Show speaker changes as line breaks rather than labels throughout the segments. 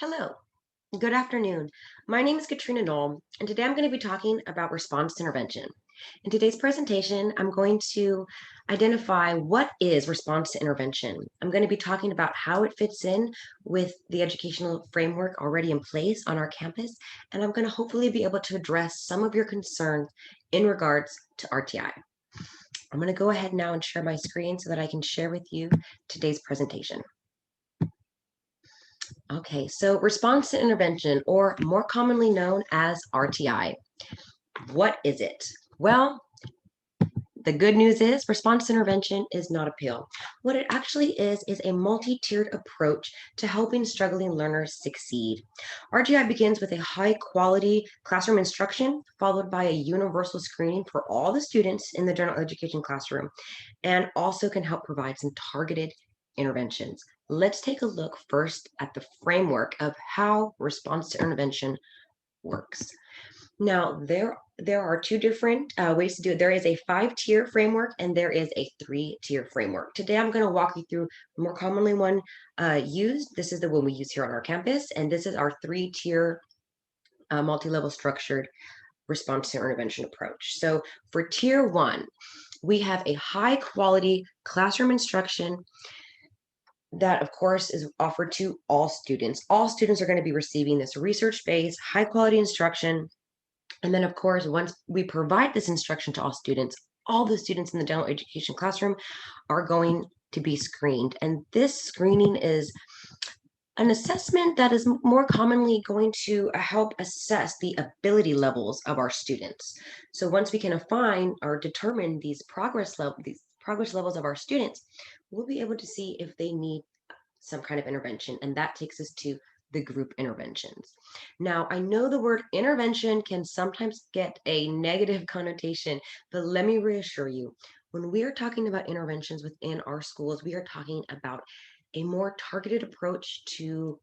Hello, good afternoon. My name is Katrina Knoll, and today I'm going to be talking about response intervention. In today's presentation, I'm going to identify what is response to intervention. I'm going to be talking about how it fits in with the educational framework already in place on our campus, and I'm going to hopefully be able to address some of your concerns in regards to RTI. I'm going to go ahead now and share my screen so that I can share with you today's presentation. Okay, so response to intervention, or more commonly known as RTI. What is it? Well, the good news is response to intervention is not a pill. What it actually is a multi-tiered approach to helping struggling learners succeed. RTI begins with a high-quality classroom instruction, followed by a universal screening for all the students in the general education classroom, and also can help provide some targeted interventions. Let's take a look first at the framework of how response to intervention works. Now, there are two different ways to do it. There is a 5-tier framework and there is a 3-tier framework. Today, I'm going to walk you through more commonly one used. This is the one we use here on our campus, and this is our 3-tier multi-level structured response to intervention approach. So for tier 1, we have a high quality classroom instruction that of course is offered to all students. All students are going to be receiving this research-based high quality instruction. And then of course, once we provide this instruction to all the students in the general education classroom are going to be screened. And this screening is an assessment that is more commonly going to help assess the ability levels of our students. So once we can define or determine these progress levels of our students, we'll be able to see if they need some kind of intervention, and that takes us to the group interventions. Now, I know the word intervention can sometimes get a negative connotation, but let me reassure you, when we are talking about interventions within our schools, we are talking about a more targeted approach to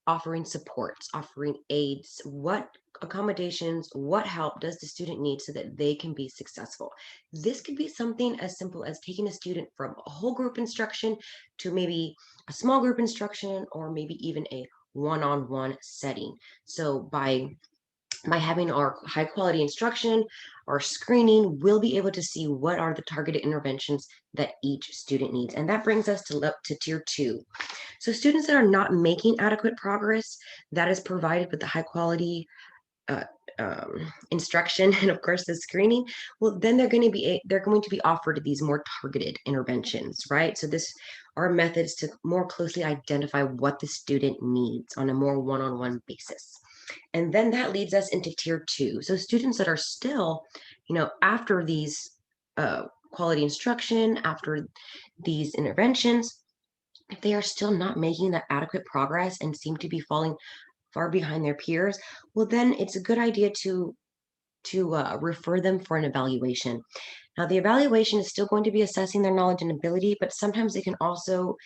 offering supports, offering aids, what accommodations, what help does the student need so that they can be successful. This could be something as simple as taking a student from a whole group instruction to maybe a small group instruction, or maybe even a one-on-one setting. So by having our high quality instruction, our screening, we'll be able to see what are the targeted interventions that each student needs. And that brings us to tier 2. So students that are not making adequate progress, that is provided with the high quality uh, instruction and of course the screening, well then they're going to be offered these more targeted interventions, right? So this are methods to more closely identify what the student needs on a more one-on-one basis. And then that leads us into tier 2. So students that are still, after these quality instruction, after these interventions, if they are still not making that adequate progress and seem to be falling far behind their peers, well, then it's a good idea to refer them for an evaluation. Now, the evaluation is still going to be assessing their knowledge and ability, but sometimes it can also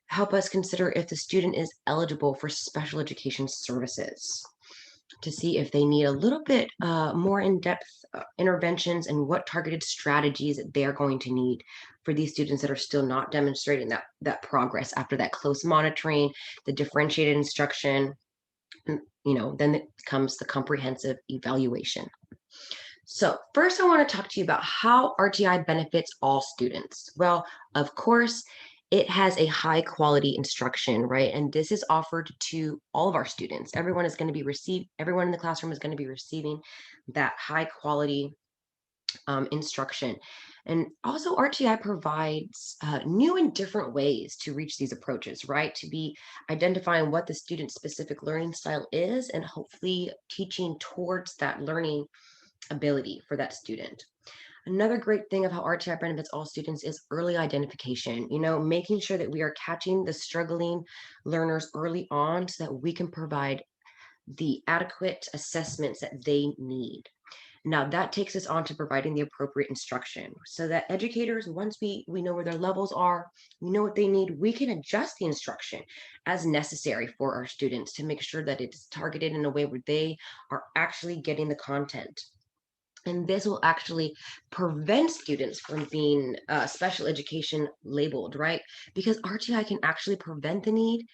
help us consider if the student is eligible for special education services, to see if they need a little bit more in-depth interventions and what targeted strategies they're going to need for these students that are still not demonstrating that progress after that close monitoring, the differentiated instruction. Then it comes the comprehensive evaluation. So first I want to talk to you about how RTI benefits all students. Well, of course, it has a high quality instruction, right? And this is offered to all of our students. Everyone in the classroom is going to be receiving that high quality instruction. And also RTI provides new and different ways to reach these approaches, right? To be identifying what the student specific learning style is and hopefully teaching towards that learning ability for that student. Another great thing of how RTI benefits all students is early identification, making sure that we are catching the struggling learners early on so that we can provide the adequate assessments that they need. Now that takes us on to providing the appropriate instruction so that educators, once we know where their levels are, we know what they need, we can adjust the instruction as necessary for our students to make sure that it's targeted in a way where they are actually getting the content. And this will actually prevent students from being special education labeled, right? Because RTI can actually prevent the need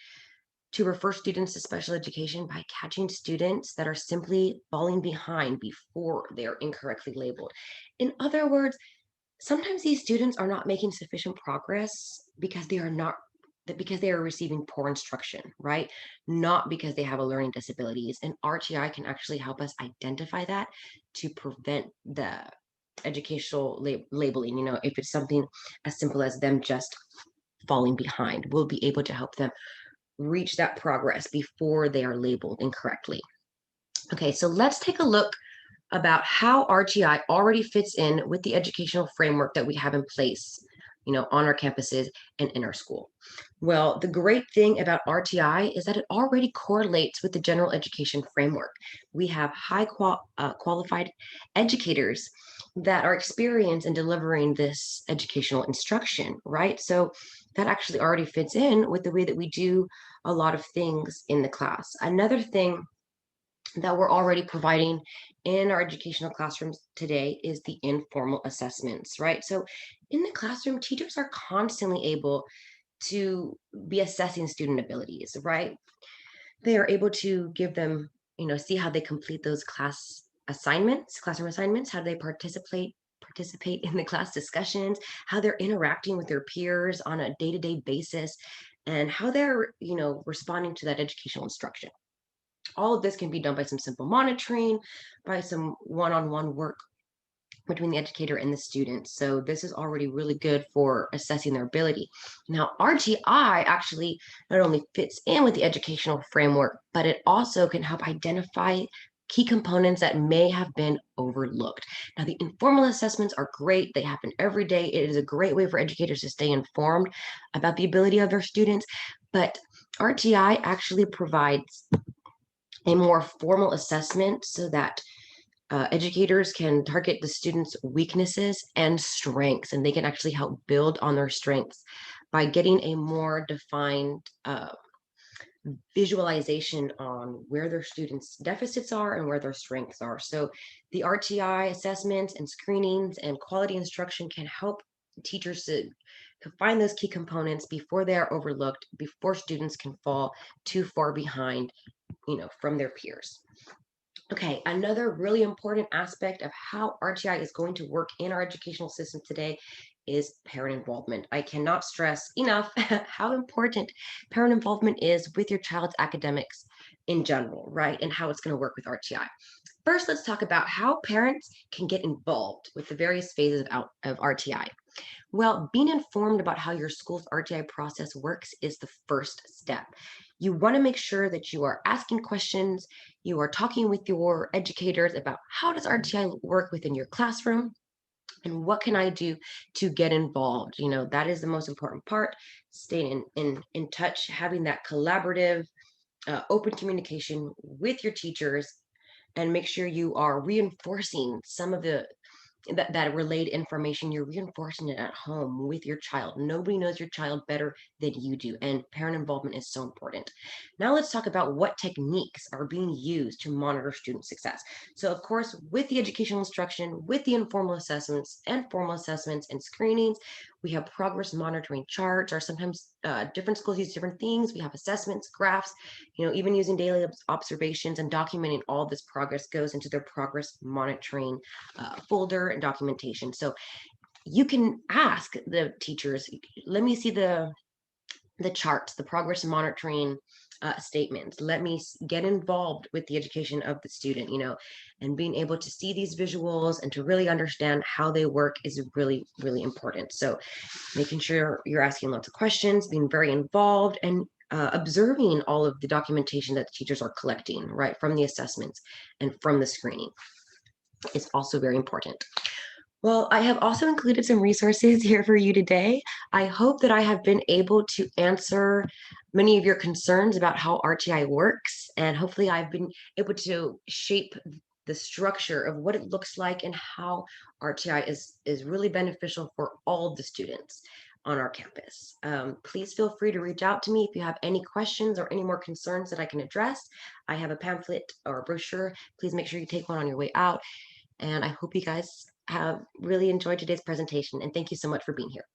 to refer students to special education by catching students that are simply falling behind before they're incorrectly labeled. In other words, sometimes these students are not making sufficient progress because they are not because they are receiving poor instruction, right? Not because they have a learning disabilities. And RTI can actually help us identify that to prevent the educational labeling. If it's something as simple as them just falling behind, we'll be able to help them reach that progress before they are labeled incorrectly. Okay, so let's take a look about how RTI already fits in with the educational framework that we have in place, on our campuses and in our school. Well, the great thing about RTI is that it already correlates with the general education framework. We have qualified educators that are experienced in delivering this educational instruction, right? So that actually already fits in with the way that we do a lot of things in the class. Another thing that we're already providing in our educational classrooms today is the informal assessments, right? So in the classroom, teachers are constantly able to be assessing student abilities, right? They are able to give them, see how they complete those classroom assignments, how they participate in the class discussions, how they're interacting with their peers on a day-to-day basis, and how they're, responding to that educational instruction. All of this can be done by some simple monitoring, by some one-on-one work between the educator and the student. So this is already really good for assessing their ability. Now, RTI actually not only fits in with the educational framework, but it also can help identify key components that may have been overlooked. Now, the informal assessments are great. They happen every day. It is a great way for educators to stay informed about the ability of their students, but RTI actually provides a more formal assessment so that educators can target the students' weaknesses and strengths, and they can actually help build on their strengths by getting a more defined visualization on where their students' deficits are and where their strengths are. So the RTI assessments and screenings and quality instruction can help teachers to find those key components before they are overlooked, before students can fall too far behind, from their peers. Okay, another really important aspect of how RTI is going to work in our educational system today is parent involvement. I cannot stress enough how important parent involvement is with your child's academics in general, right? And how it's going to work with RTI. First, let's talk about how parents can get involved with the various phases of RTI. Well, being informed about how your school's RTI process works is the first step. You want to make sure that you are asking questions, you are talking with your educators about how does RTI work within your classroom and what can I do to get involved. That is the most important part. Staying in touch, having that collaborative, open communication with your teachers, and make sure you are reinforcing some of that relayed information. You're reinforcing it at home with your child. Nobody knows your child better than you do, and parent involvement is so important. Now let's talk about what techniques are being used to monitor student success. So of course, with the educational instruction, with the informal assessments and formal assessments and screenings, we have progress monitoring charts, or sometimes different schools use different things. We have assessments, graphs, even using daily observations, and documenting all this progress goes into their progress monitoring folder and documentation. So you can ask the teachers, let me see the charts, the progress monitoring statements. Let me get involved with the education of the student, and being able to see these visuals and to really understand how they work is really, really important. So making sure you're asking lots of questions, being very involved, and observing all of the documentation that the teachers are collecting, right, from the assessments and from the screening is also very important. Well, I have also included some resources here for you today. I hope that I have been able to answer many of your concerns about how RTI works, and hopefully I've been able to shape the structure of what it looks like and how RTI is really beneficial for all the students on our campus. Please feel free to reach out to me if you have any questions or any more concerns that I can address. I have a pamphlet or a brochure. Please make sure you take one on your way out. And I hope you guys have really enjoyed today's presentation. And thank you so much for being here.